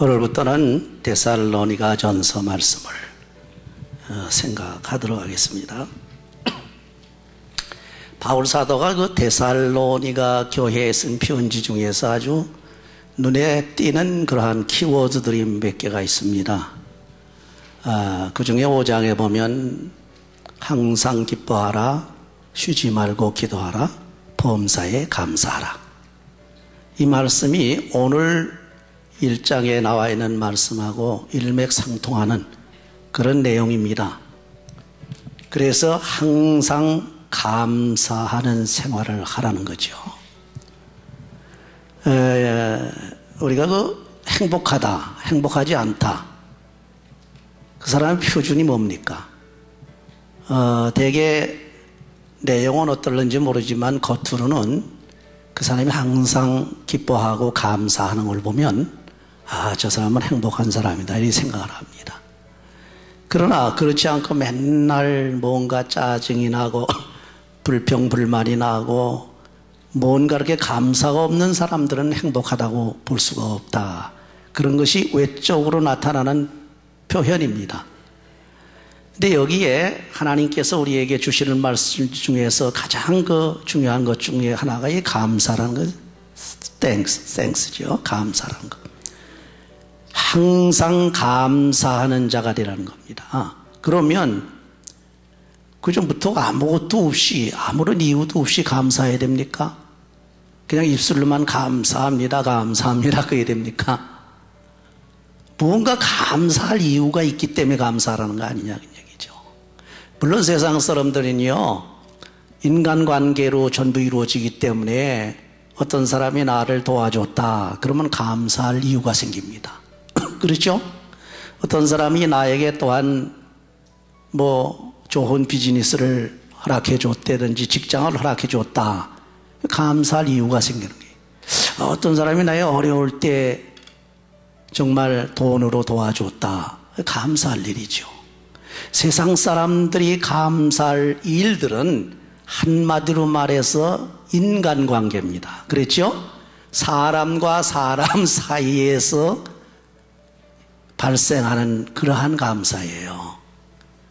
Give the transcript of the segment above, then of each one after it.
오늘부터는 데살로니가 전서 말씀을 생각하도록 하겠습니다. 바울 사도가 그 데살로니가 교회에 쓴 편지 중에서 아주 눈에 띄는 그러한 키워드들이 몇 개가 있습니다. 그 중에 5장에 보면 항상 기뻐하라, 쉬지 말고 기도하라, 범사에 감사하라. 이 말씀이 오늘 1장에 나와 있는 말씀하고 일맥상통하는 그런 내용입니다. 그래서 항상 감사하는 생활을 하라는 거죠. 우리가 행복하다, 행복하지 않다, 그 사람의 표준이 뭡니까? 대개 내용은 어떨는지 모르지만 겉으로는 그 사람이 항상 기뻐하고 감사하는 걸 보면 저 사람은 행복한 사람이다 이렇게 생각을 합니다. 그러나 그렇지 않고 맨날 뭔가 짜증이 나고 불평불만이 나고 뭔가 이렇게 감사가 없는 사람들은 행복하다고 볼 수가 없다. 그런 것이 외적으로 나타나는 표현입니다. 근데 여기에 하나님께서 우리에게 주시는 말씀 중에서 가장 중요한 것 중에 하나가 이 감사라는 것, thanks죠. 감사라는 것. 항상 감사하는 자가 되라는 겁니다. 그러면 그전부터 아무것도 없이, 아무런 이유도 없이 감사해야 됩니까? 그냥 입술로만 감사합니다, 감사합니다 그게 됩니까? 뭔가 감사할 이유가 있기 때문에 감사하라는 거 아니냐 그 얘기죠. 물론 세상 사람들은요, 인간관계로 전부 이루어지기 때문에 어떤 사람이 나를 도와줬다 그러면 감사할 이유가 생깁니다. 그렇죠? 어떤 사람이 나에게 또한 좋은 비즈니스를 허락해 줬다든지 직장을 허락해 줬다, 감사할 이유가 생기는 거예요. 어떤 사람이 나의 어려울 때 정말 돈으로 도와줬다, 감사할 일이죠. 세상 사람들이 감사할 일들은 한마디로 말해서 인간관계입니다. 그렇죠? 사람과 사람 사이에서 발생하는 그러한 감사예요.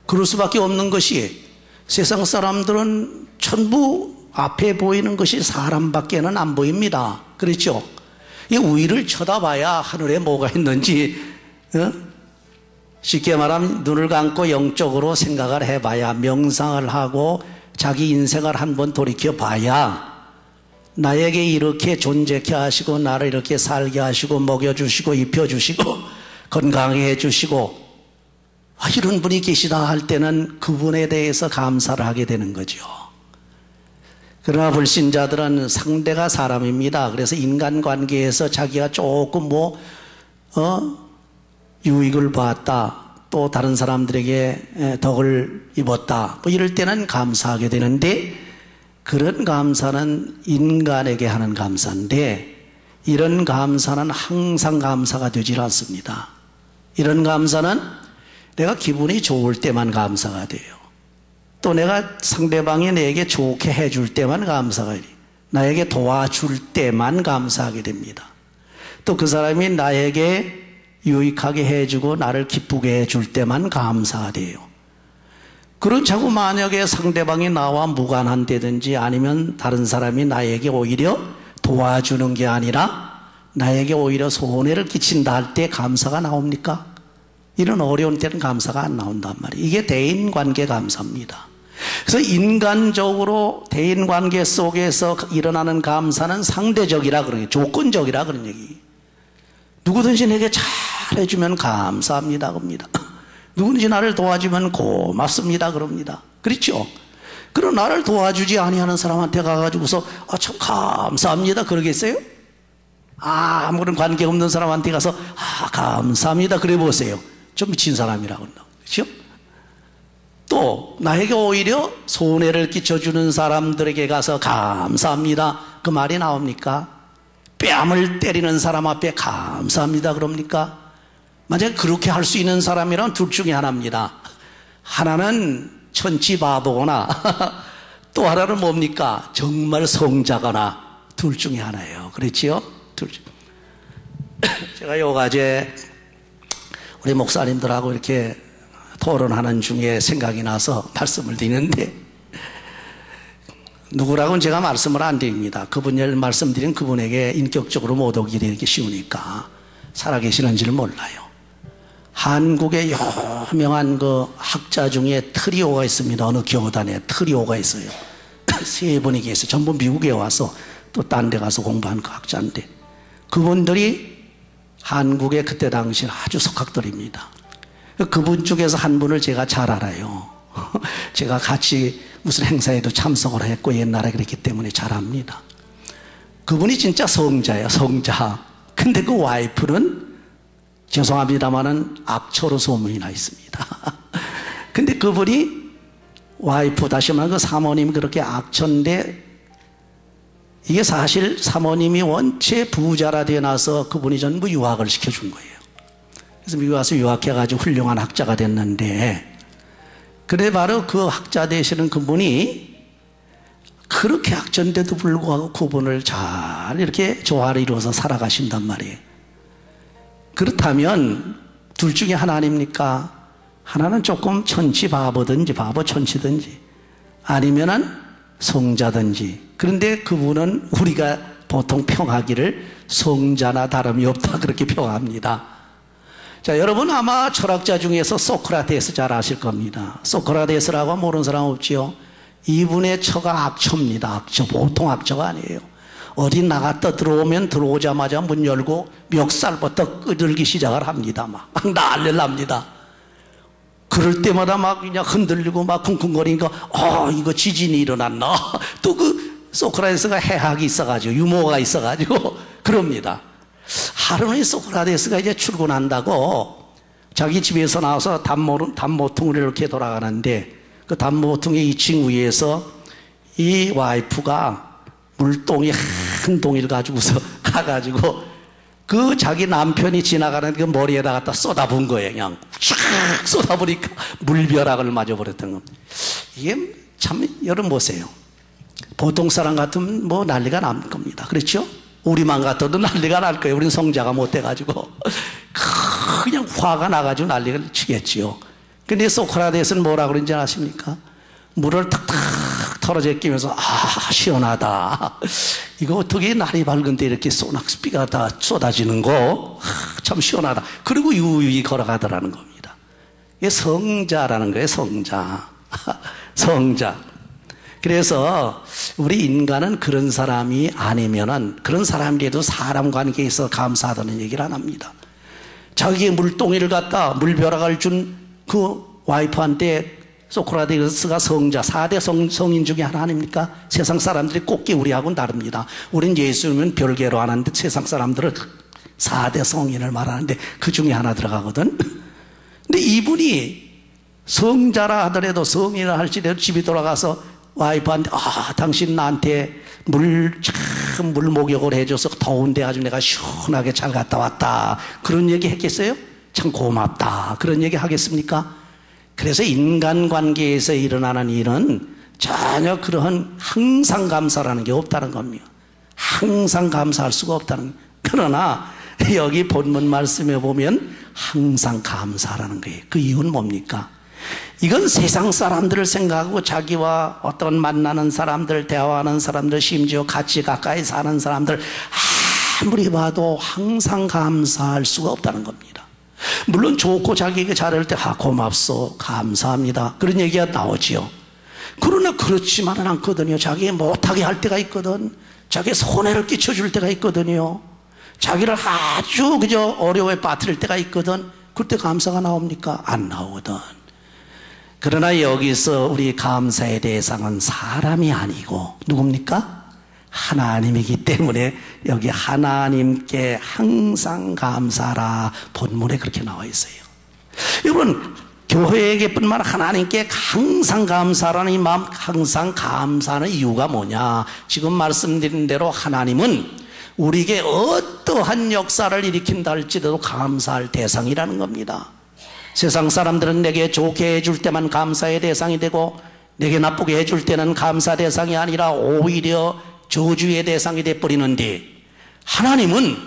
그럴 수밖에 없는 것이, 세상 사람들은 전부 앞에 보이는 것이 사람밖에는 안 보입니다. 그렇죠? 이 위를 쳐다봐야 하늘에 뭐가 있는지, 쉽게 말하면 눈을 감고 영적으로 생각을 해봐야, 명상을 하고 자기 인생을 한번 돌이켜 봐야 나에게 이렇게 존재케 하시고 나를 이렇게 살게 하시고 먹여주시고 입혀주시고 건강해 주시고 이런 분이 계시다 할 때는 그분에 대해서 감사를 하게 되는 거죠. 그러나 불신자들은 상대가 사람입니다. 그래서 인간관계에서 자기가 조금 유익을 봤다, 또 다른 사람들에게 덕을 입었다, 이럴 때는 감사하게 되는데, 그런 감사는 인간에게 하는 감사인데 이런 감사는 항상 감사가 되질 않습니다. 이런 감사는 내가 기분이 좋을 때만 감사가 돼요. 또 내가 상대방이 내게 좋게 해줄 때만 감사가 돼요. 나에게 도와줄 때만 감사하게 됩니다. 또 그 사람이 나에게 유익하게 해주고 나를 기쁘게 해줄 때만 감사가 돼요. 그렇자고 만약에 상대방이 나와 무관한다든지 아니면 다른 사람이 나에게 오히려 도와주는 게 아니라 나에게 오히려 손해를 끼친다 할 때 감사가 나옵니까? 이런 어려운 때는 감사가 안 나온단 말이에요. 이게 대인관계 감사입니다. 그래서 인간적으로 대인관계 속에서 일어나는 감사는 상대적이라 그런 얘기, 조건적이라 그런 얘기. 누구든지 내게 잘해주면 감사합니다 그럽니다. 누구든지 나를 도와주면 고맙습니다 그럽니다. 그렇죠? 그럼 나를 도와주지 아니하는 사람한테 가가지고서 참 감사합니다 그러겠어요? 아무런 관계 없는 사람한테 가서 감사합니다 그래 보세요. 좀 미친 사람이라고 한다고. 그렇죠? 또 나에게 오히려 손해를 끼쳐주는 사람들에게 가서 감사합니다 그 말이 나옵니까? 뺨을 때리는 사람 앞에 감사합니다 그럽니까? 만약에 그렇게 할 수 있는 사람이란 둘 중에 하나입니다. 하나는 천치바보거나 또 하나는 뭡니까? 정말 성자거나 둘 중에 하나예요. 그렇지요? 둘 중. 제가 요가제 우리 목사님들하고 이렇게 토론하는 중에 생각이 나서 말씀을 드리는데, 누구라고는 제가 말씀을 안 드립니다. 그분을 말씀드린 그분에게 인격적으로 못 오기 되기 쉬우니까 살아계시는지를 몰라요. 한국의 유명한 그 학자 중에 트리오가 있습니다. 어느 교단에 트리오가 있어요. 세 분이 계세요. 전부 미국에 와서 또 딴 데 가서 공부한 그 학자인데, 그분들이 한국의 그때 당시 아주 석학들입니다. 그분 중에서 한 분을 제가 잘 알아요. 제가 같이 무슨 행사에도 참석을 했고 옛날에 그랬기 때문에 잘 압니다. 그분이 진짜 성자예요, 성자. 근데 그 와이프는 죄송합니다만은 악처로 소문이 나 있습니다. 근데 그분이 와이프, 다시 말하면 그 사모님이 그렇게 악처인데, 이게 사실 사모님이 원체 부자라 되어나서 그분이 전부 유학을 시켜준 거예요. 그래서 미국 와서 유학해가지고 훌륭한 학자가 됐는데, 그래 바로 그 학자 되시는 그분이 그렇게 학자인데도 불구하고 그분을 잘 이렇게 조화를 이루어서 살아가신단 말이에요. 그렇다면 둘 중에 하나 아닙니까? 하나는 조금 천치 바보든지 바보 천치든지, 아니면은 성자든지. 그런데 그분은 우리가 보통 평하기를 성자나 다름이 없다 그렇게 평합니다. 자, 여러분 아마 철학자 중에서 소크라테스 잘 아실 겁니다. 소크라테스라고 모르는 사람 없지요? 이분의 처가 악처입니다. 악처. 보통 악처가 아니에요. 어디 나갔다 들어오면 들어오자마자 문 열고 멱살부터 끄들기 시작을 합니다. 막 난리를 납니다. 그럴 때마다 막 그냥 흔들리고 막 쿵쿵거리니까, 이거 지진이 일어났나? 또 그 소크라테스가 해학이 있어가지고, 유머가 있어가지고, 그럽니다. 하루는 소크라테스가 이제 출근한다고 자기 집에서 나와서 단모퉁이를 이렇게 돌아가는데, 그 단모퉁이 2층 위에서 이 와이프가 물동이 한 동이를 가지고서 가가지고 그 자기 남편이 지나가는 그 머리에다 갖다 쏟아본 거예요. 그냥 쫙 쏟아보니까 물벼락을 맞아버렸던 겁니다. 이게 참, 여러분 보세요. 보통 사람 같으면 뭐 난리가 날 겁니다. 그렇죠? 우리만 같아도 난리가 날 거예요. 우리는 성자가 못 돼가지고 그냥 화가 나가지고 난리가 치겠지요. 근데 소크라테스는 뭐라 그런지 아십니까? 물을 탁탁 털어제끼면서, 시원하다. 이거 어떻게 날이 밝은데 이렇게 소낙비가 다 쏟아지는 거? 참 시원하다. 그리고 유유히 걸어가더라는 겁니다. 이게 성자라는 거예요, 성자. 성자. 그래서 우리 인간은 그런 사람이 아니면은, 그런 사람이라도 사람 관계에 있어 감사하다는 얘기를 안 합니다. 자기의 물동이를 갖다 물벼락을 준 그 와이프한테 소크라테스가 성자, 4대 성인 중에 하나 아닙니까? 세상 사람들이 꼭 우리하고는 다릅니다. 우린 예수님은 별개로 하는데 세상 사람들은 4대 성인을 말하는데 그 중에 하나 들어가거든. 근데 이분이 성자라 하더라도, 성인이라 할지라도 집에 돌아가서 와이프한테, 당신 나한테 물 목욕을 해줘서 더운데 아주 내가 시원하게 잘 갔다 왔다, 그런 얘기 했겠어요? 참 고맙다, 그런 얘기 하겠습니까? 그래서 인간관계에서 일어나는 일은 전혀 그러한 항상 감사라는 게 없다는 겁니다. 항상 감사할 수가 없다는 겁니다. 그러나 여기 본문 말씀에 보면 항상 감사라는 거예요. 그 이유는 뭡니까? 이건 세상 사람들을 생각하고 자기와 어떤 만나는 사람들, 대화하는 사람들, 심지어 같이 가까이 사는 사람들 아무리 봐도 항상 감사할 수가 없다는 겁니다. 물론 좋고 자기에게 잘할 때 고맙소, 감사합니다, 그런 얘기가 나오지요. 그러나 그렇지만은 않거든요. 자기 못하게 할 때가 있거든. 자기 손해를 끼쳐줄 때가 있거든요. 자기를 아주 그저 어려움에 빠뜨릴 때가 있거든. 그때 감사가 나옵니까? 안 나오거든. 그러나 여기서 우리 감사의 대상은 사람이 아니고 누굽니까? 하나님이기 때문에 여기 하나님께 항상 감사라 본문에 그렇게 나와 있어요. 여러분, 교회에게뿐만 아니라 하나님께 항상 감사라는 이 마음, 항상 감사하는 이유가 뭐냐? 지금 말씀드린 대로 하나님은 우리에게 어떠한 역사를 일으킨다 할지라도 감사할 대상이라는 겁니다. 세상 사람들은 내게 좋게 해줄 때만 감사의 대상이 되고, 내게 나쁘게 해줄 때는 감사 대상이 아니라 오히려 저주의 대상이 돼버리는데, 하나님은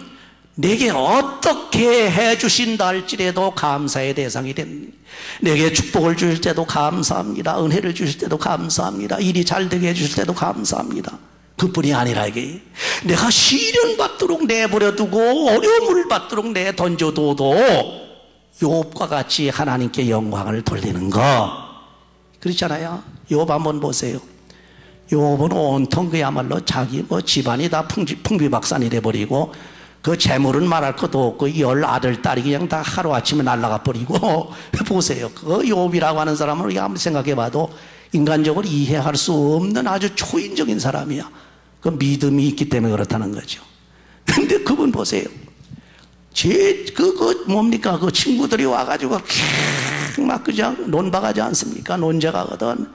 내게 어떻게 해주신다 할지라도 감사의 대상이 됩니다. 내게 축복을 주실 때도 감사합니다. 은혜를 주실 때도 감사합니다. 일이 잘 되게 해주실 때도 감사합니다. 그뿐이 아니라 이게 내가 시련 받도록 내버려두고 어려움을 받도록 내던져둬도 욥과 같이 하나님께 영광을 돌리는 거, 그렇잖아요. 욥 한번 보세요. 욥은 온통 그야말로 자기 집안이 다 풍비박산이 돼버리고 그 재물은 말할 것도 없고 10 아들 딸이 그냥 다 하루아침에 날아가 버리고 보세요. 그 욥이라고 하는 사람을 우리가 아무리 생각해봐도 인간적으로 이해할 수 없는 아주 초인적인 사람이야. 그 믿음이 있기 때문에 그렇다는 거죠. 근데 그분 보세요. 뭡니까? 그 친구들이 와가지고 막 그냥 논박하지 않습니까? 논쟁하거든.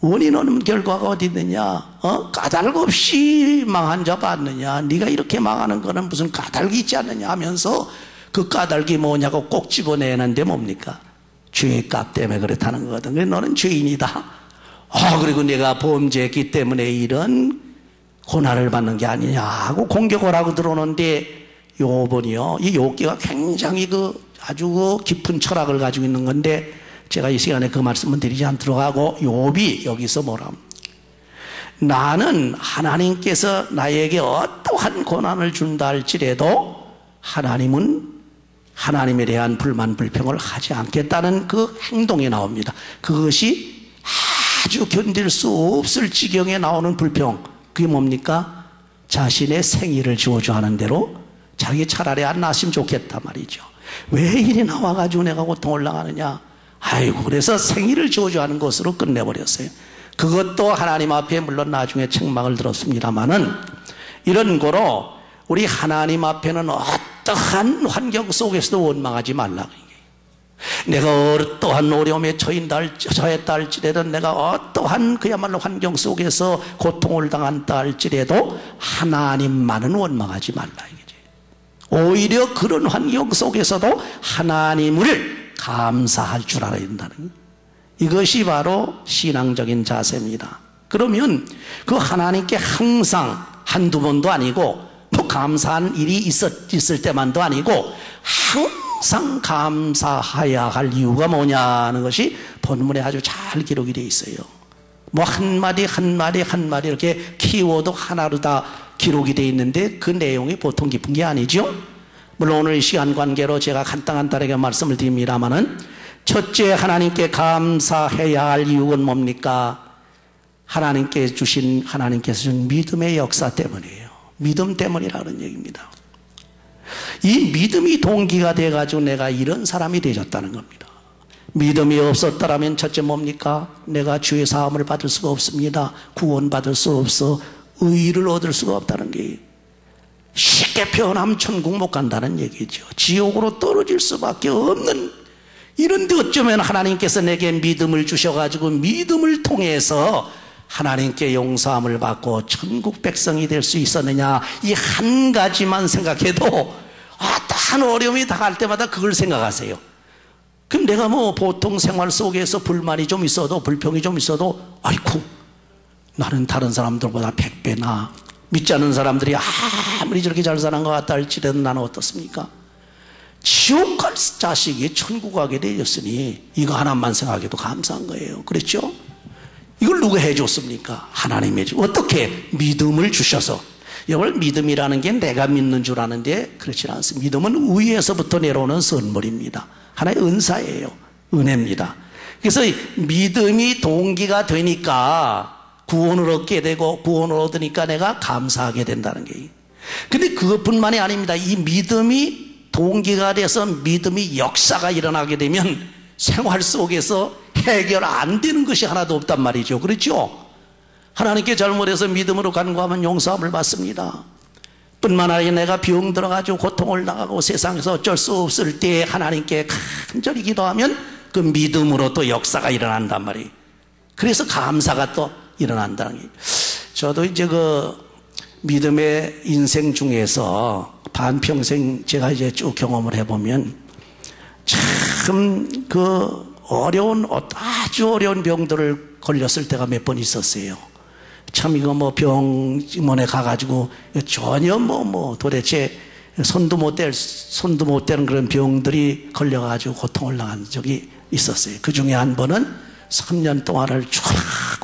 원인은 결과가 어디 있느냐? 까닭 없이 망한 자 봤느냐? 네가 이렇게 망하는 거는 무슨 까닭이 있지 않느냐 하면서 그 까닭이 뭐냐고 꼭 집어내는데 뭡니까? 죄값 때문에 그렇다는 거거든. 그래서 너는 죄인이다. 그리고 내가 범죄했기 때문에 이런 고난을 받는 게 아니냐 하고 공격을 하고 들어오는데 욥은요, 이 욥기가 굉장히 아주 깊은 철학을 가지고 있는 건데 제가 이 시간에 그 말씀은 드리지 않도록 하고, 욥이 여기서 뭐라 합니까? 나는 하나님께서 나에게 어떠한 고난을 준다 할지라도 하나님은 하나님에 대한 불만 불평을 하지 않겠다는 그 행동이 나옵니다. 그것이 아주 견딜 수 없을 지경에 나오는 불평, 그게 뭡니까? 자신의 생일을 지어주하는 대로 자기 차라리 안 났으면 좋겠다 말이죠. 왜 이리 나와가지고 내가 고통을 당하느냐? 아이고, 그래서 생일을 지어주하는 것으로 끝내버렸어요. 그것도 하나님 앞에 물론 나중에 책망을 들었습니다마는 이런 거로 우리 하나님 앞에는 어떠한 환경 속에서도 원망하지 말라. 내가 어떠한 어려움에 처했다 할지라도, 내가 어떠한 그야말로 환경 속에서 고통을 당한다 할지라도 하나님만은 원망하지 말라 이거지. 오히려 그런 환경 속에서도 하나님을 감사할 줄 알아야 된다는 거예요. 이것이 바로 신앙적인 자세입니다. 그러면 그 하나님께 항상 한두 번도 아니고 감사한 일이 있을 때만도 아니고 항상 감사해야 할 이유가 뭐냐는 것이 본문에 아주 잘 기록이 되어 있어요. 한마디 이렇게 키워드 하나로 다 기록이 되어 있는데 그 내용이 보통 깊은 게 아니죠. 물론 오늘 시간 관계로 제가 간단하게 말씀을 드립니다마는, 첫째 하나님께 감사해야 할 이유는 뭡니까? 하나님께서 준 믿음의 역사 때문이에요. 믿음 때문이라는 얘기입니다. 이 믿음이 동기가 돼가지고 내가 이런 사람이 되졌다는 겁니다. 믿음이 없었더라면 첫째 뭡니까? 내가 주의 사함을 받을 수가 없습니다. 구원받을 수 없어 의를 얻을 수가 없다는 게, 쉽게 표현하면 천국 못 간다는 얘기죠. 지옥으로 떨어질 수밖에 없는, 이런데 어쩌면 하나님께서 내게 믿음을 주셔가지고 믿음을 통해서 하나님께 용서함을 받고 천국 백성이 될 수 있었느냐, 이 한 가지만 생각해도 어떠한 어려움이 당할 때마다 그걸 생각하세요. 그럼 내가 보통 생활 속에서 불만이 좀 있어도, 불평이 좀 있어도, 아이쿠, 나는 다른 사람들보다 100배나, 믿지 않는 사람들이 아무리 저렇게 잘 사는 것 같다 할지라도 나는 어떻습니까? 지옥 갈 자식이 천국 가게 되었으니 이거 하나만 생각해도 감사한 거예요. 그렇죠? 이걸 누가 해줬습니까? 하나님이 해줘. 어떻게? 믿음을 주셔서. 이걸 믿음이라는 게 내가 믿는 줄 아는데 그렇지 않습니다. 믿음은 위에서부터 내려오는 선물입니다. 하나의 은사예요. 은혜입니다. 그래서 믿음이 동기가 되니까 구원을 얻게 되고, 구원을 얻으니까 내가 감사하게 된다는 게. 근데 그것뿐만이 아닙니다. 이 믿음이 동기가 돼서 믿음이 역사가 일어나게 되면 생활 속에서 해결 안 되는 것이 하나도 없단 말이죠. 그렇죠? 하나님께 잘못해서 믿음으로 간구하면 용서함을 받습니다. 뿐만 아니라 내가 병 들어가지고 고통을 당하고 세상에서 어쩔 수 없을 때 하나님께 간절히 기도하면 그 믿음으로 또 역사가 일어난단 말이에요. 그래서 감사가 또 일어난다는 게. 저도 이제 그 믿음의 인생 중에서 반평생 제가 이제 쭉 경험을 해보면 참 아주 어려운 병들을 걸렸을 때가 몇 번 있었어요. 참 이거 병원에 가가지고 전혀 도대체 손도 못 대는 그런 병들이 걸려가지고 고통을 당한 적이 있었어요. 그 중에 한 번은 3년 동안을 쭉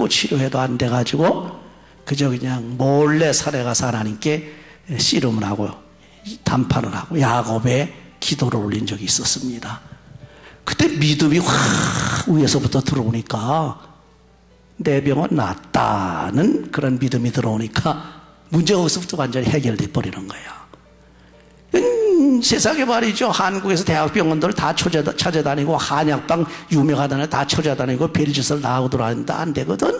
치료해도 안 돼가지고 그저 그냥 몰래 산에 가서 하나님께 씨름을 하고 담판을 하고 야곱의 기도를 올린 적이 있었습니다. 그때 믿음이 확 위에서부터 들어오니까 내 병은 낫다는 그런 믿음이 들어오니까 문제가 거기서부터 완전히 해결돼 버리는 거야. 세상에 말이죠. 한국에서 대학병원들 다 찾아다니고 한약방 유명하다는 다 찾아다니고 별짓을 다 하고 들어왔는데 안 되거든.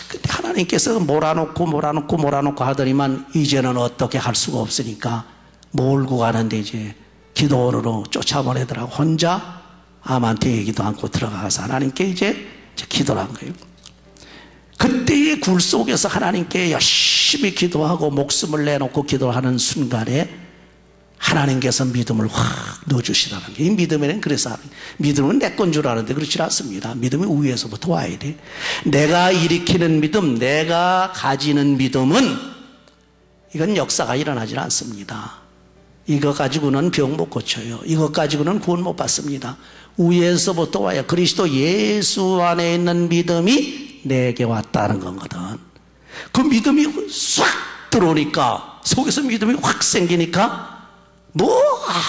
근데 하나님께서 몰아놓고 하더니만 이제는 어떻게 할 수가 없으니까 몰고 가는데 이제 기도원으로 쫓아보내더라고. 혼자 암한테 얘기도 않고 들어가서 하나님께 이제 기도를 한 거예요. 그때의 굴 속에서 하나님께 열심히 기도하고 목숨을 내놓고 기도하는 순간에 하나님께서 믿음을 확 넣어주시다는 게, 이 믿음에는 그래서 믿음은 내 건 줄 아는데 그렇지 않습니다. 믿음이 위에서부터 와야 돼. 내가 일으키는 믿음, 내가 가지는 믿음은 이건 역사가 일어나지 않습니다. 이거 가지고는 병 못 고쳐요. 이것 가지고는 구원 못 받습니다. 위에서부터 와야, 그리스도 예수 안에 있는 믿음이 내게 왔다는 거거든. 그 믿음이 싹 들어오니까, 속에서 믿음이 확 생기니까 뭐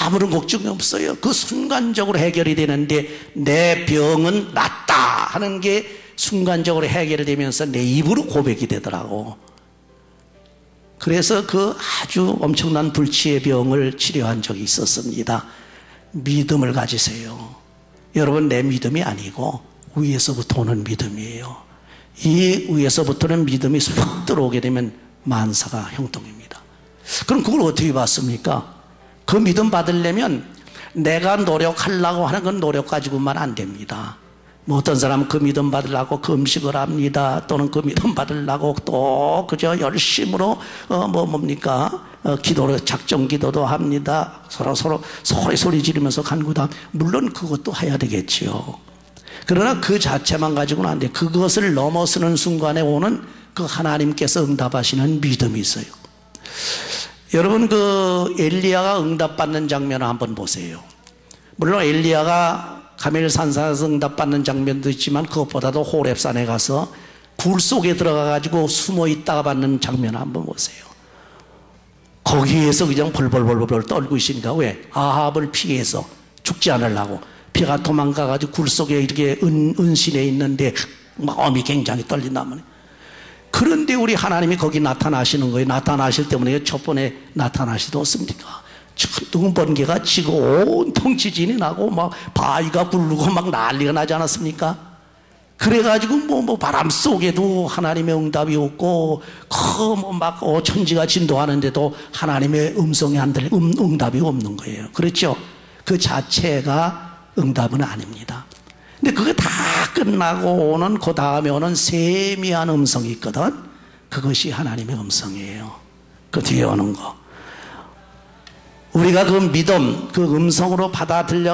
아무런 걱정이 없어요. 그 순간적으로 해결이 되는데 내 병은 낫다 하는 게 순간적으로 해결이 되면서 내 입으로 고백이 되더라고. 그래서 그 아주 엄청난 불치의 병을 치료한 적이 있었습니다. 믿음을 가지세요. 여러분, 내 믿음이 아니고 위에서부터 오는 믿음이에요. 이 위에서부터는 믿음이 쑥 들어오게 되면 만사가 형통입니다. 그럼 그걸 어떻게 받습니까? 그 믿음 받으려면 내가 노력하려고 하는 건 노력 가지고만 안 됩니다. 뭐 어떤 사람은 그 믿음 받으려고 금식을 합니다. 또는 그 믿음 받으려고 또 그저 열심으로 기도로 작정 기도도 합니다. 서로 소리 지르면서 간구도 합니다. 물론 그것도 해야 되겠지요. 그러나 그 자체만 가지고는 안 돼. 그것을 넘어서는 순간에 오는 그 하나님께서 응답하시는 믿음이 있어요. 여러분, 그 엘리야가 응답받는 장면을 한번 보세요. 물론 엘리야가 가멜산산에서 응답받는 장면도 있지만 그것보다도 호렙산에 가서 굴 속에 들어가가지고 숨어 있다가 받는 장면을 한번 보세요. 거기에서 그냥 벌벌 떨고 있으니까, 왜? 아합을 피해서 죽지 않으려고 피가 도망가가지고 굴 속에 이렇게 은신해 있는데 마음이 굉장히 떨린단 말이에요. 그런데 우리 하나님이 거기 나타나시는 거예요. 나타나실 때문에 첫 번에 나타나시지 않습니까? 천둥 번개가 치고 온통 지진이 나고 막 바위가 굴르고 막 난리가 나지 않았습니까? 그래가지고 바람 속에도 하나님의 응답이 없고 막 천지가 진도하는데도 하나님의 음성이 안 들려, 응답이 없는 거예요. 그렇죠? 그 자체가 응답은 아닙니다. 근데 그게 다 끝나고 오는 그 다음에 오는 세미한 음성이 있거든. 그것이 하나님의 음성이에요. 그 뒤에 오는 거. 우리가 그 믿음, 그 음성으로 받아들인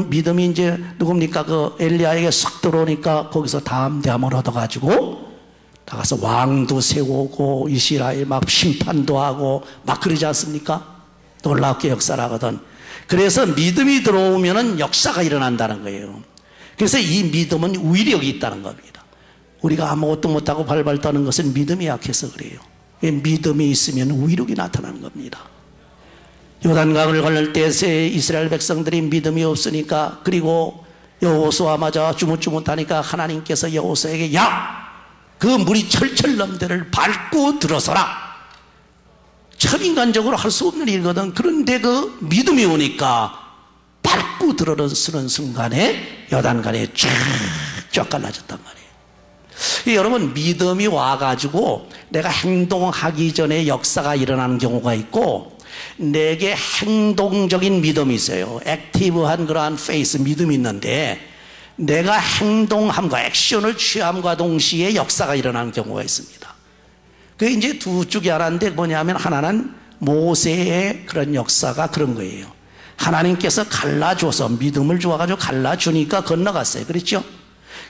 믿음이 이제 누굽니까? 그 엘리야에게 쏙 들어오니까 거기서 담대함을 얻어가지고 나가서 왕도 세우고 이스라엘 막 심판도 하고 막 그러지 않습니까? 놀랍게 역사를 하거든. 그래서 믿음이 들어오면은 역사가 일어난다는 거예요. 그래서 이 믿음은 위력이 있다는 겁니다. 우리가 아무것도 못하고 발발 떠는 것은 믿음이 약해서 그래요. 믿음이 있으면 위력이 나타나는 겁니다. 요단강을 건널 때 이스라엘 백성들이 믿음이 없으니까, 그리고 여호수아마저 주뭇주뭇하니까 하나님께서 여호수아에게 그 물이 철철 넘대를 밟고 들어서라. 참 인간적으로 할 수 없는 일이거든. 그런데 그 믿음이 오니까 밟고 들어서는 순간에 요단강이 쫙 갈라졌단 말이에요. 여러분, 믿음이 와가지고 내가 행동하기 전에 역사가 일어나는 경우가 있고, 내게 행동적인 믿음이 있어요. 액티브한 그러한 페이스, 믿음이 있는데 내가 행동함과 액션을 취함과 동시에 역사가 일어나는 경우가 있습니다. 그게 이제 두 쪽이 하나인데 뭐냐면, 하나는 모세의 그런 역사가 그런 거예요. 하나님께서 갈라줘서 믿음을 주어가지고 갈라주니까 건너갔어요. 그렇죠?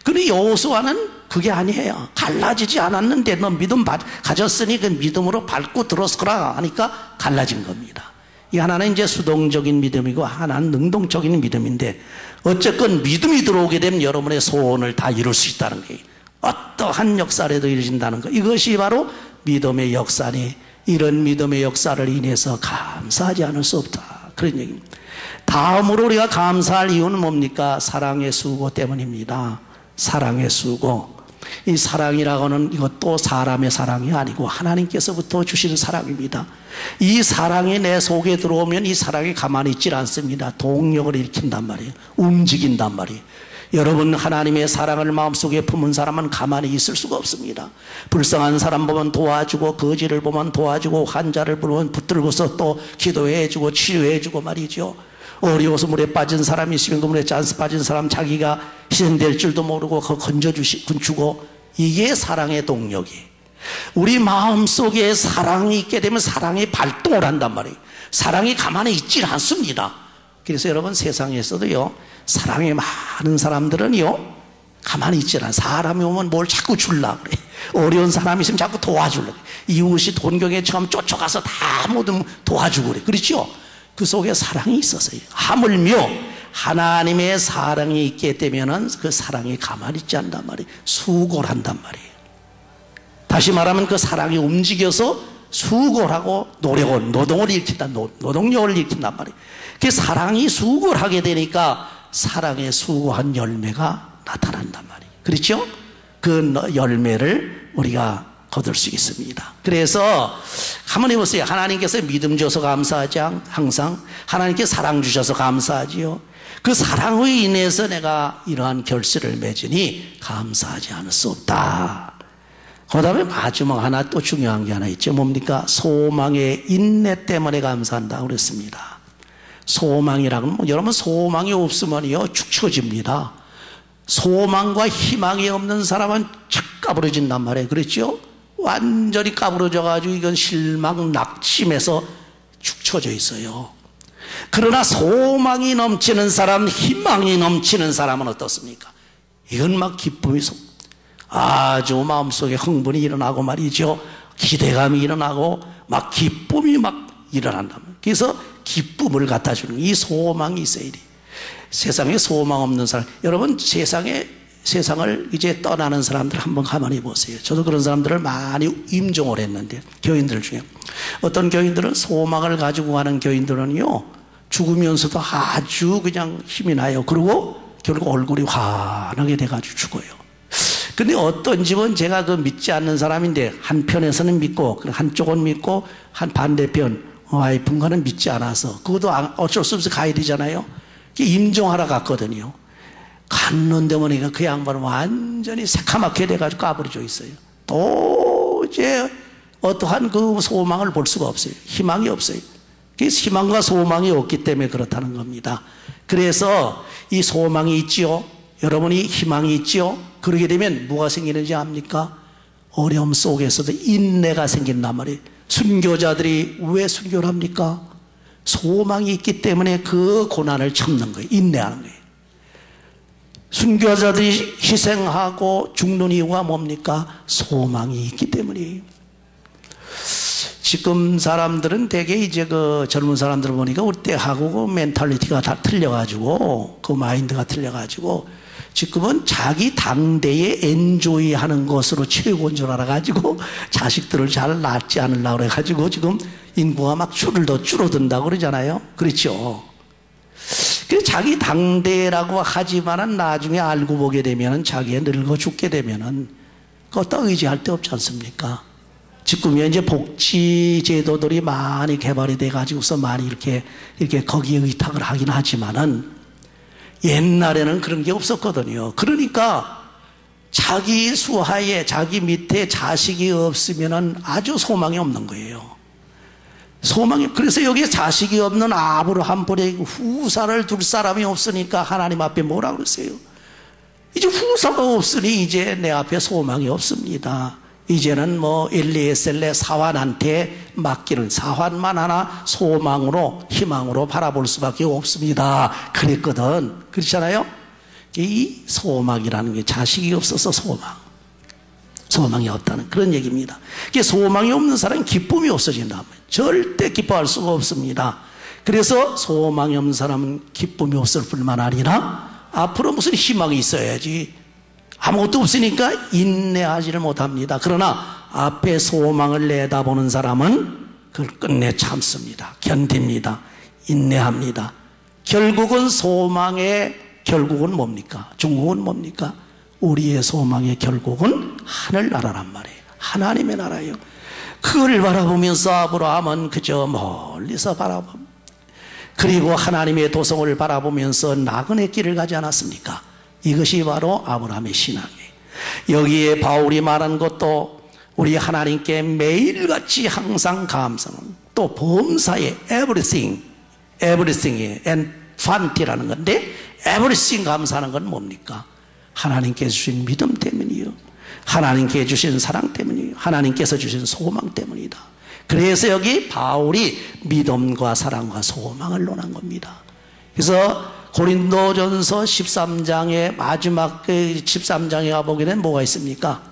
그런데 여호수아는 그게 아니에요. 갈라지지 않았는데 너 믿음 가졌으니 그 믿음으로 밟고 들어서라 하니까 갈라진 겁니다. 이 하나는 이제 수동적인 믿음이고 하나는 능동적인 믿음인데 어쨌건 믿음이 들어오게 되면 여러분의 소원을 다 이룰 수 있다는 거예요. 어떠한 역사라도 이루어진다는 거. 이것이 바로 믿음의 역사니 이런 믿음의 역사를 인해서 감사하지 않을 수 없다. 그런 얘기입니다. 다음으로 우리가 감사할 이유는 뭡니까? 사랑의 수고 때문입니다. 사랑의 수고. 이 사랑이라고는 이것도 사람의 사랑이 아니고 하나님께서부터 주시는 사랑입니다. 이 사랑이 내 속에 들어오면 이 사랑이 가만히 있질 않습니다. 동력을 일으킨단 말이에요. 움직인단 말이에요. 여러분 하나님의 사랑을 마음속에 품은 사람은 가만히 있을 수가 없습니다. 불쌍한 사람 보면 도와주고 거지를 보면 도와주고 환자를 보면 붙들고서 또 기도해주고 치료해주고 말이죠. 어려워서 물에 빠진 사람이 있으면 그 물에 짠스 빠진 사람 자기가 희생될 줄도 모르고 그거 건져주고 이게 사랑의 동력이. 우리 마음속에 사랑이 있게 되면 사랑이 발동을 한단 말이에요. 사랑이 가만히 있질 않습니다. 그래서 여러분 세상에서도요 사랑이 많은 사람들은요 가만히 있질 않아요. 사람이 오면 뭘 자꾸 주려고 그래. 어려운 사람이 있으면 자꾸 도와주려고 그래. 이웃이 돈경에 처음 쫓아가서 다 모두 도와주고 그래. 그렇죠? 그 속에 사랑이 있었어요. 하물며 하나님의 사랑이 있게 되면은 그 사랑이 가만히 있지 않단 말이에요. 수고를 한단 말이에요. 다시 말하면 그 사랑이 움직여서 수고를 하고 노동을 일으킨다. 노동력을 일으킨단 말이에요. 그 사랑이 수고를 하게 되니까 사랑의 수고한 열매가 나타난단 말이에요. 그렇죠? 그 열매를 우리가 거둘 수 있습니다. 그래서 한번 해보세요. 하나님께서 믿음 줘서 감사하지 항상 하나님께 사랑 주셔서 감사하지요. 그 사랑으로 인해서 내가 이러한 결실을 맺으니 감사하지 않을 수 없다. 그 다음에 마지막 하나 또 중요한 게 하나 있죠. 뭡니까? 소망의 인내 때문에 감사한다 그랬습니다. 소망이라고는 여러분 소망이 없으면요 축 처집니다. 소망과 희망이 없는 사람은 착 까부러진단 말이에요. 그렇죠? 완전히 까부러져 가지고 이건 실망 낙심해서 축 처져 있어요. 그러나 소망이 넘치는 사람, 희망이 넘치는 사람은 어떻습니까? 이건 막 기쁨이 아주 마음속에 흥분이 일어나고 말이죠. 기대감이 일어나고 막 기쁨이 막 일어난다. 그래서 기쁨을 갖다 주는 이 소망이 있어야 돼. 세상에 소망 없는 사람, 여러분 세상을 이제 떠나는 사람들 한번 가만히 보세요. 저도 그런 사람들을 많이 임종을 했는데 교인들 중에 어떤 교인들은 소망을 가지고 가는 교인들은요 죽으면서도 아주 그냥 힘이 나요. 그리고 결국 얼굴이 환하게 돼가지고 죽어요. 근데 어떤 집은 제가 그 믿지 않는 사람인데 한편에서는 믿고 한쪽은 믿고 한 반대편 와이프가는 믿지 않아서 그것도 어쩔 수 없이 가야 되잖아요. 임종하러 갔거든요. 갔는데 보니까 그 양반은 완전히 새카맣게 돼가지고 까부러져 있어요. 또 이제 어떠한 그 소망을 볼 수가 없어요. 희망이 없어요. 그래서 희망과 소망이 없기 때문에 그렇다는 겁니다. 그래서 이 소망이 있지요. 여러분이 희망이 있지요. 그러게 되면 뭐가 생기는지 압니까? 어려움 속에서도 인내가 생긴단 말이에요. 순교자들이 왜 순교를 합니까? 소망이 있기 때문에 그 고난을 참는 거예요. 인내하는 거예요. 순교자들이 희생하고 죽는 이유가 뭡니까? 소망이 있기 때문이에요. 지금 사람들은 되게 이제 그 젊은 사람들 보니까 우리 때하고 그 멘탈리티가 다 틀려가지고 그 마인드가 틀려가지고 지금은 자기 당대에 엔조이 하는 것으로 최고인 줄 알아가지고 자식들을 잘 낳지 않으려고 그래가지고 지금 인구가 막 줄어든다고 그러잖아요. 그렇죠. 그래서 자기 당대라고 하지만은 나중에 알고 보게 되면은 자기가 늙어 죽게 되면은 그것도 의지할 데 없지 않습니까? 지금 이제 복지 제도들이 많이 개발이 돼가지고서 많이 이렇게 거기에 의탁을 하긴 하지만은 옛날에는 그런 게 없었거든요. 그러니까 자기 수하에 자기 밑에 자식이 없으면은 아주 소망이 없는 거예요. 그래서 여기에 자식이 없는 아브라함벌에 후사를 둘 사람이 없으니까 하나님 앞에 뭐라 그랬어요? 이제 후사가 없으니 이제 내 앞에 소망이 없습니다. 이제는 뭐 엘리에셀레 사환한테 맡기는 사환만 하나 소망으로 희망으로 바라볼 수밖에 없습니다. 그랬거든. 그렇잖아요? 이 소망이라는 게 자식이 없어서 소망. 소망이 없다는 그런 얘기입니다. 이게 소망이 없는 사람은 기쁨이 없어진다면 절대 기뻐할 수가 없습니다. 그래서 소망이 없는 사람은 기쁨이 없을 뿐만 아니라 앞으로 무슨 희망이 있어야지 아무것도 없으니까 인내하지를 못합니다. 그러나 앞에 소망을 내다보는 사람은 그걸 끝내 참습니다. 견딥니다. 인내합니다. 결국은 소망의 결국은 뭡니까? 종국은 뭡니까? 우리의 소망의 결국은 하늘나라란 말이에요. 하나님의 나라예요. 그걸 바라보면서 아브라함은 그저 멀리서 바라봅니다. 그리고 하나님의 도성을 바라보면서 나그네 길을 가지 않았습니까? 이것이 바로 아브라함의 신앙이에요. 여기에 바울이 말한 것도 우리 하나님께 매일같이 항상 감사하는, 또 범사에 everything and fan티라는 건데, everything 감사하는 건 뭡니까? 하나님께 주신 믿음 때문이요, 하나님께 주신 사랑 때문이요, 하나님께서 주신 소망 때문이다. 그래서 여기 바울이 믿음과 사랑과 소망을 논한 겁니다. 그래서 고린도전서 13장의 마지막 13장에 가보게 되면 뭐가 있습니까?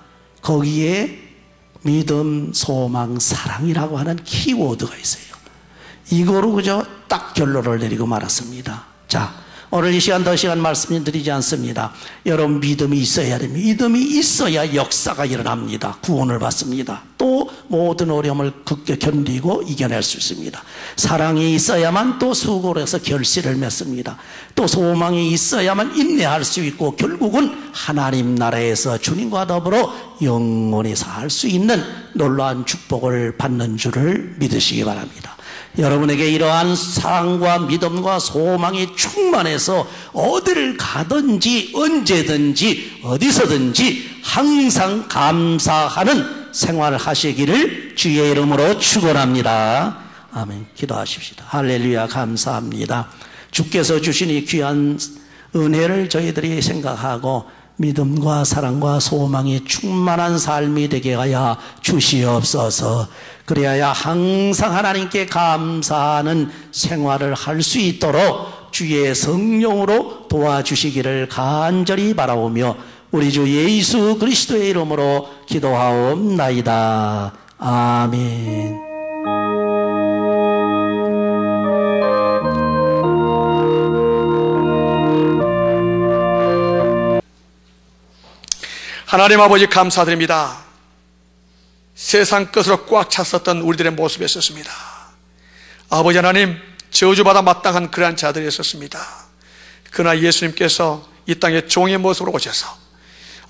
거기에 믿음, 소망, 사랑이라고 하는 키워드가 있어요. 이거로 그저 딱 결론을 내리고 말았습니다. 자, 오늘 이 시간 더 시간 말씀 드리지 않습니다. 여러분 믿음이 있어야 됩니다. 믿음이 있어야 역사가 일어납니다. 구원을 받습니다. 또 모든 어려움을 견디고 이겨낼 수 있습니다. 사랑이 있어야만 또 수고를 해서 결실을 맺습니다. 또 소망이 있어야만 인내할 수 있고 결국은 하나님 나라에서 주님과 더불어 영원히 살 수 있는 놀라운 축복을 받는 줄을 믿으시기 바랍니다. 여러분에게 이러한 사랑과 믿음과 소망이 충만해서 어디를 가든지 언제든지 어디서든지 항상 감사하는 생활을 하시기를 주의 이름으로 축원합니다. 아멘. 기도하십시다. 할렐루야. 감사합니다. 주께서 주신 이 귀한 은혜를 저희들이 생각하고 믿음과 사랑과 소망이 충만한 삶이 되게 하여 주시옵소서. 그래야 항상 하나님께 감사하는 생활을 할 수 있도록 주의 성령으로 도와주시기를 간절히 바라오며 우리 주 예수 그리스도의 이름으로 기도하옵나이다. 아멘. 하나님 아버지 감사드립니다. 세상 끝으로 꽉 찼었던 우리들의 모습이 있었습니다. 아버지 하나님, 저주받아 마땅한 그러한 자들이 있었습니다. 그러나 예수님께서 이 땅에 종의 모습으로 오셔서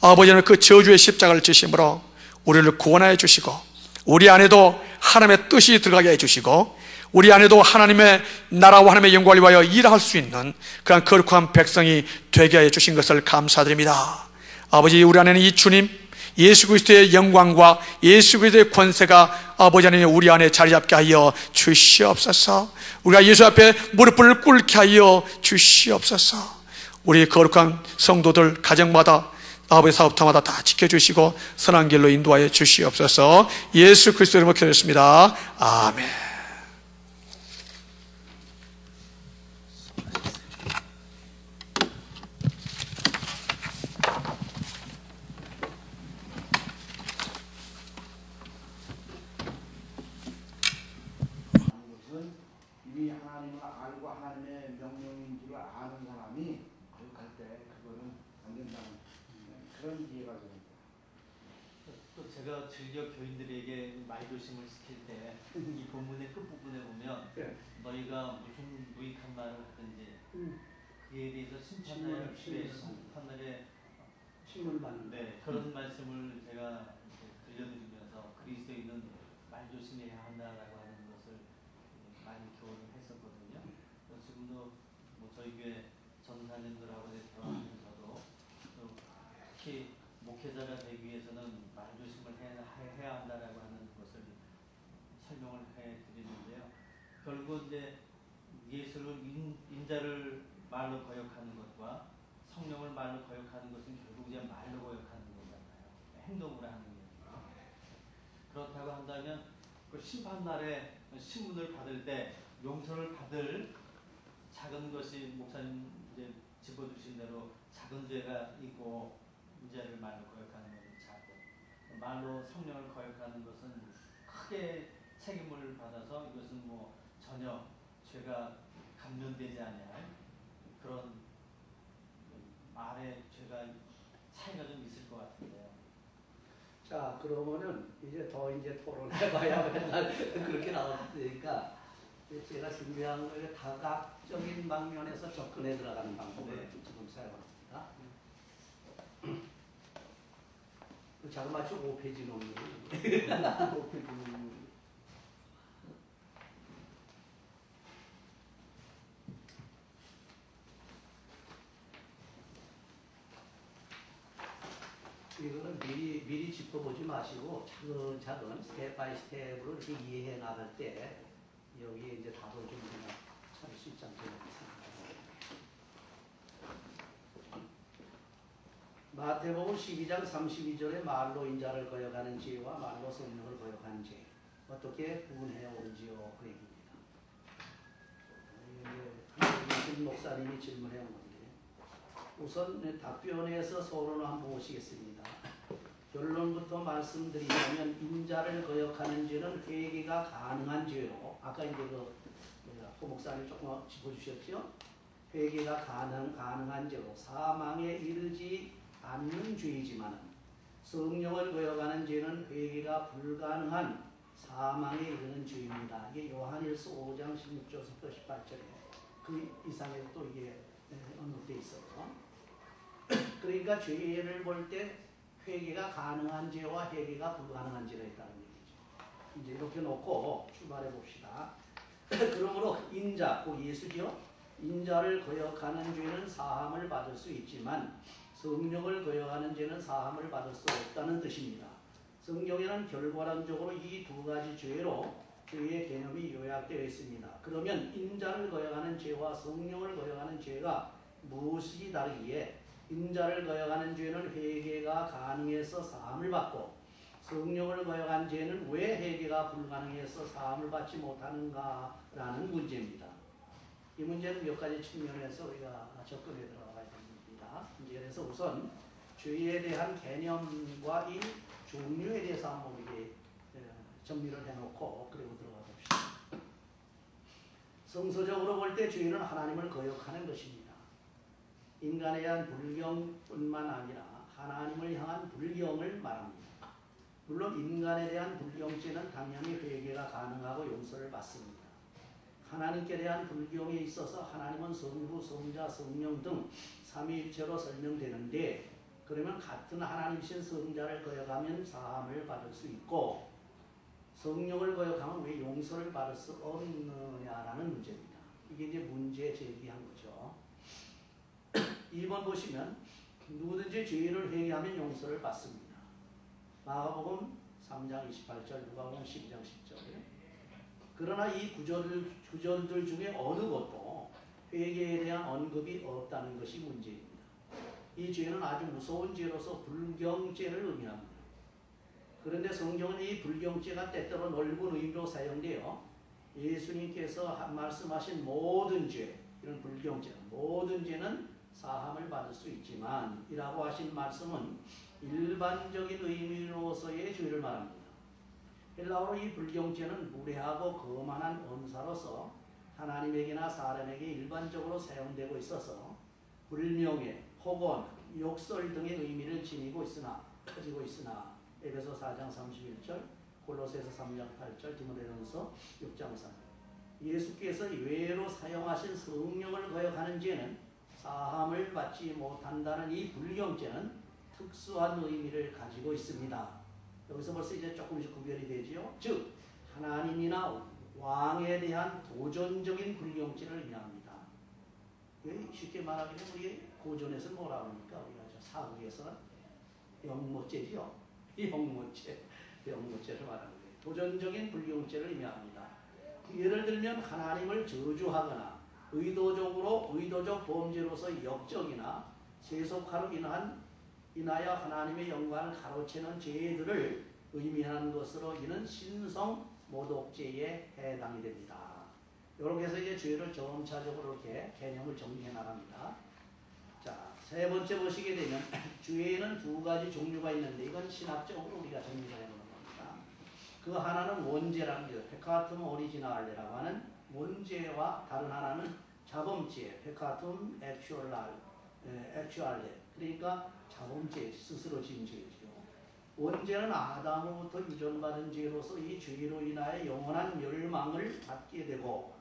아버지는 그 저주의 십자가를 지심으로 우리를 구원하여 주시고 우리 안에도 하나님의 뜻이 들어가게 해주시고 우리 안에도 하나님의 나라와 하나님의 영광을 위하여 일할 수 있는 그런 거룩한 백성이 되게 해 주신 것을 감사드립니다. 아버지, 우리 안에는 이 주님 예수 그리스도의 영광과 예수 그리스도의 권세가 아버지 하나님 우리 안에 자리 잡게 하여 주시옵소서. 우리가 예수 앞에 무릎을 꿇게 하여 주시옵소서. 우리 거룩한 성도들 가정마다 아버지 사업터마다 다 지켜주시고 선한 길로 인도하여 주시옵소서. 예수 그리스도 이름으로 기도했습니다. 아멘. 이미 하나님을 알고 하나님의 명령인 줄 아는 사람이 거룩할 때 그거는 안 된다는 그런 이해가 됩니다. 또 제가 즐겨 교인들에게 말조심을 시킬 때 이 본문의 끝부분에 보면 너희가 무슨 무익한 말을 하든지 그에 대해서 심판하여 심판날에 신문받는 그런 말씀을 제가 들려드리면서 그리스도에 있는 말조심해야 한다라고 하는 것을 많이 교훈을 했었거든요. 지금도 뭐 저희 교회 전사님들하고 대화하면서도 특히 목회자가 되기 위해서는 말조심을 해야 한다라고 하는 것을 설명을 해드리는데요. 결국 이제 예수를 인자를 말로 거역하는 것과 성령을 말로 거역하는 것은 결국 이제 말로 거역하는 거잖아요. 행동으로 하는 거예요. 그렇다고 한다면 그 심판날에 신문을 받을 때 용서를 받을 작은 것이 목사님 이제 짚어주신 대로 작은 죄가 있고 인자를 말로 거역하는 것은 작고 말로 성령을 거역하는 것은 크게 책임을 받아서 이것은 뭐 전혀 죄가 감면되지 아니할 그런 말의 죄가 차이가 좀 있을 것 같은데요. 자, 그러면은 이제 토론해봐야 맨날 그렇게 나오니까 제가 준비한 거 다각적인 방면에서 접근해 들어가는 방법을 지금 사용합니다. 자그마치 5페이지 넘는 5페이지 넘는 이거는 미리 짚어보지 마시고 차근차근 스텝 바이 스텝으로 이렇게 이해해 나갈 때 여기에 이제 답을 좀 찾을 수 있지 않겠나 생각합니다. 마태복음 12장 32절에 말로 인자를 거역하는 죄와 말로 성령을 거역하는 죄 어떻게 구분해 오는지요? 그 얘기입니다. 이게 목사님이 질문해 온 건데 우선 답변에서 서론을 한번 보시겠습니다. 결론부터 말씀드리자면 인자를 거역하는 죄는 회개가 가능한 죄로 아까 이제 호 목사님 조금 짚어주셨죠? 회개가 가능한 죄로 사망에 이르지 않는 죄이지만 성령을 거역하는 죄는 회개가 불가능한 사망에 이르는 죄입니다. 이게 요한일서 5장 16절부터 18절에 그 이상에 또 이게 언급되어 있어요. 그러니까 죄를 볼 때 회개가 가능한 죄와 회개가 불가능한 죄가 있다는 얘기죠. 이제 이렇게 놓고 출발해 봅시다. 그러므로 인자, 곧 예수죠. 인자를 거역하는 죄는 사함을 받을 수 있지만 성령을 거역하는 죄는 사함을 받을 수 없다는 뜻입니다. 성경에는 결과론적으로 이 두 가지 죄로 죄의 개념이 요약되어 있습니다. 그러면 인자를 거역하는 죄와 성령을 거역하는 죄가 무엇이 다르기에 인자를 거역하는 죄는 회개가 가능해서 사함을 받고 성령을 거역한 죄는 왜 회개가 불가능해서 사함을 받지 못하는가라는 문제입니다. 이 문제는 몇 가지 측면에서 우리가 접근해 들어가야 됩니다. 그래서 우선 죄에 대한 개념과 이 종류에 대해서 한번 우리 정리를 해놓고 그리고 들어가 봅시다. 성서적으로 볼 때 죄는 하나님을 거역하는 것입니다. 인간에 대한 불경뿐만 아니라 하나님을 향한 불경을 말합니다. 물론 인간에 대한 불경죄는 당연히 회개가 가능하고 용서를 받습니다. 하나님께 대한 불경에 있어서 하나님은 성부, 성자, 성령 등 삼위일체로 설명되는데 그러면 같은 하나님이신 성자를 거역하면 사함을 받을 수 있고 성령을 거역하면 왜 용서를 받을 수 없느냐라는 문제입니다. 이게 이제 문제 제기한 거죠. 2번 보시면 누구든지 죄를 회개하면 용서를 받습니다. 마가복음 3장 28절, 누가복음 12장 10절. 그러나 이 구절들 중에 어느 것도 회개에 대한 언급이 없다는 것이 문제입니다. 이 죄는 아주 무서운 죄로서 불경죄를 의미합니다. 그런데 성경은 이 불경죄가 때때로 넓은 의미로 사용되어 예수님께서 말씀하신 모든 죄, 이런 불경죄, 모든 죄는 사함을 받을 수 있지만 이라고 하신 말씀은 일반적인 의미로서의 죄를 말합니다. 헬라어로 이 불경죄는 무례하고 거만한 언사로서 하나님에게나 사람에게 일반적으로 사용되고 있어서 불명예, 폭언, 욕설 등의 의미를 가지고 있으나 에베소 4장 31절, 골로새서 3장 8절, 디모데전서 6장 3절 예수께서 외로 사용하신 성령을 거역하는 죄는 사함을 받지 못한다는 이 불경죄는 특수한 의미를 가지고 있습니다. 여기서 벌써 이제 조금씩 구별이 되지요. 즉 하나님이나 왕에 대한 도전적인 불경죄를 의미합니다. 쉽게 말하면 우리 고전에서 뭐라 그럽니까? 우리가 사극에서 영모죄지요. 영모죄를 말하는 거예요. 도전적인 불경죄를 의미합니다. 예를 들면 하나님을 저주하거나 의도적 범죄로서 역적이나 세속화로 인하여 하나님의 영광을 가로채는 죄들을 의미하는 것으로 이는 신성 모독죄에 해당이 됩니다. 이렇게 해서 이제 죄를 점차적으로 이렇게 개념을 정리해 나갑니다. 자, 세 번째 보시게 되면 죄에는 두 가지 종류가 있는데 이건 신학적으로 우리가 정리를 해놓는 겁니다. 그 하나는 원죄라는 게 페카툼 오리지날레라고 하는 원죄와 다른 하나는 자범죄 페카툼 액츄알레 그러니까 자범죄 스스로 지은 죄죠. 원죄는 아담으로부터 유전받은 죄로서 이 죄로 인하여 영원한 멸망을 받게 되고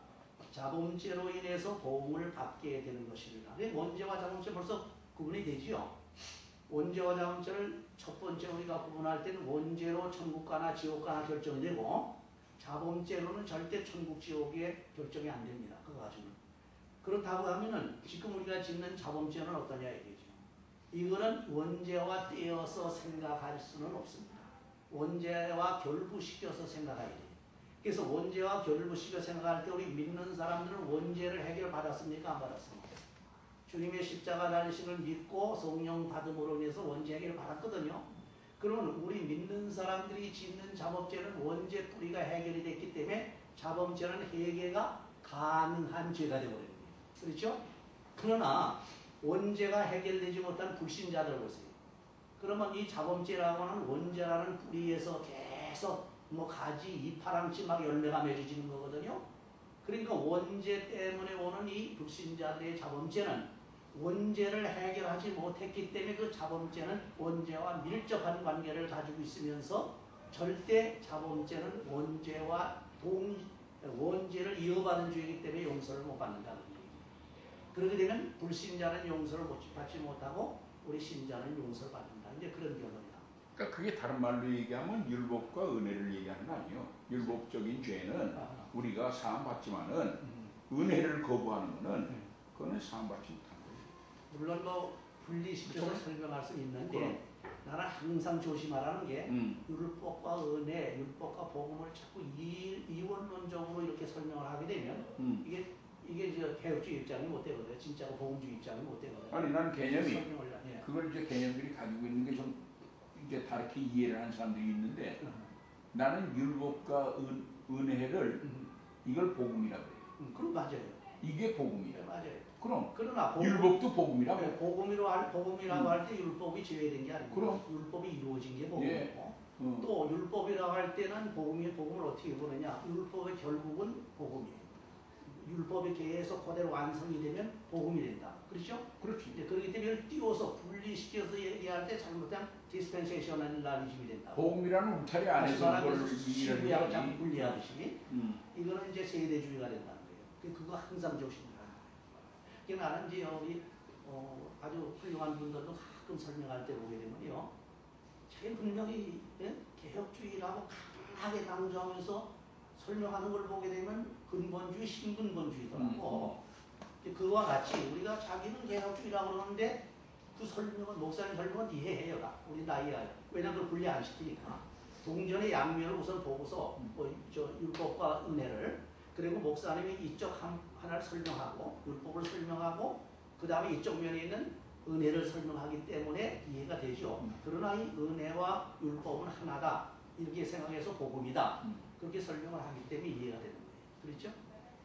자범죄로 인해서 보응을 받게 되는 것입니다. 원죄와 자범죄 벌써 구분이 되지요. 원죄와 자범죄를 첫 번째 우리가 구분할 때는 원죄로 천국 가나 지옥 가나 결정이 되고 자범죄로는 절대 천국 지옥에 결정이 안 됩니다. 그거 가지고는. 그렇다고 하면은 지금 우리가 짓는 자범죄는 어떠냐 이거죠. 이거는 원죄와 떼어서 생각할 수는 없습니다. 원죄와 결부시켜서 생각해야 돼요. 그래서 원죄와 결부시켜 생각할 때 우리 믿는 사람들은 원죄를 해결받았습니까? 안 받았습니까? 주님의 십자가 달리심을 믿고 성령 받음으로 인해서 원죄 해결을 받았거든요. 그러면 우리 믿는 사람들이 짓는 자범죄는 원죄 뿌리가 해결이 됐기 때문에 자범죄는 해결가 가능한 죄가 되어버립니다. 그렇죠? 그러나 원죄가 해결되지 못한 불신자들 보세요. 그러면 이 자범죄라고 하는 원죄라는 뿌리에서 계속 뭐 가지, 이파랑치 막 열매가 맺어지는 거거든요. 그러니까 원죄 때문에 오는 이 불신자들의 자범죄는 원죄를 해결하지 못했기 때문에 그 자범죄는 원죄와 밀접한 관계를 가지고 있으면서 절대 자범죄는 원죄를 이어받은 죄이기 때문에 용서를 못 받는다는 얘기입니다. 그렇게 되면 불신자는 용서를 받지 못하고 우리 신자는 용서를 받는다. 이제 그런 결론이다. 그러니까 그게 다른 말로 얘기하면 율법과 은혜를 얘기하는 거 아니에요. 율법적인 죄는 우리가 사함받지만은 은혜를 거부하는 거는 그거는 사함받지 못하는 거예요. 물론 뭐 분리시켜서 설명할 수 있는데 나는 항상 조심하라는 게 율법과 은혜, 율법과 복음을 자꾸 이원론적으로 이렇게 설명을 하게 되면 이게 이제 개혁주의 입장이 못 되거든요. 진짜로 복음주의 입장이 못 되거든요. 아니 난 개념이 예. 그걸 이제 개념들이 가지고 있는 게 좀 이제 다르게 이해를 하는 사람들이 있는데 나는 율법과 은혜를 이걸 복음이라고 해요. 그럼 맞아요. 이게 복음이야. 네, 맞아요. 그럼 그러나 율법도 복음이라고 네, 해요. 복음이라고 할 때 율법이 제외된 게 아니고 그럼. 율법이 이루어진 게 복음이고 예. 또 율법이라고 할 때는 복음을 어떻게 보느냐. 율법의 결국은 복음이에요. 율법이 계속 그대로 완성이 되면 복음이 된다. 그렇죠? 그렇지. 네, 그렇기 때문에 띄워서 분리시켜서 얘기할 때 잘못하면 디스펜세이셔널리즘이 된다. 복음이라는 울타리 안에서 그걸 시구약을 자꾸 얘기하는 분리하듯이 이거는 이제 세대주의가 된다는 거예요. 그거 항상 조심해야 돼요. 나는 이제 여기 아주 훌륭한 분들도 가끔 설명할 때 보게 되면요. 제일 분명히 개혁주의라고 강하게 강조하면서 설명하는 걸 보게 되면 근본주의, 신근본주의더라고. 그와 같이 우리가 자기는 개혁주의라고 그러는데 그 설명은 목사님 설명은 이해해요. 우리 나이야. 왜냐하면 그걸 분리 안 시키니까. 동전의 양면을 우선 보고서 율법과 은혜를 그리고 목사님이 이쪽 하나를 설명하고 율법을 설명하고 그 다음에 이쪽 면에 있는 은혜를 설명하기 때문에 이해가 되죠. 그러나 이 은혜와 율법은 하나다. 이렇게 생각해서 복음이다. 그렇게 설명을 하기 때문에 이해가 되는 거예요. 그렇죠?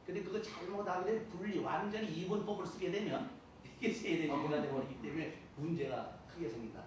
근데 그거 잘못하게 되면 완전히 이분법을 쓰게 되면 이게 세대주의가 되어버리기 때문에 문제가 크게 생긴다.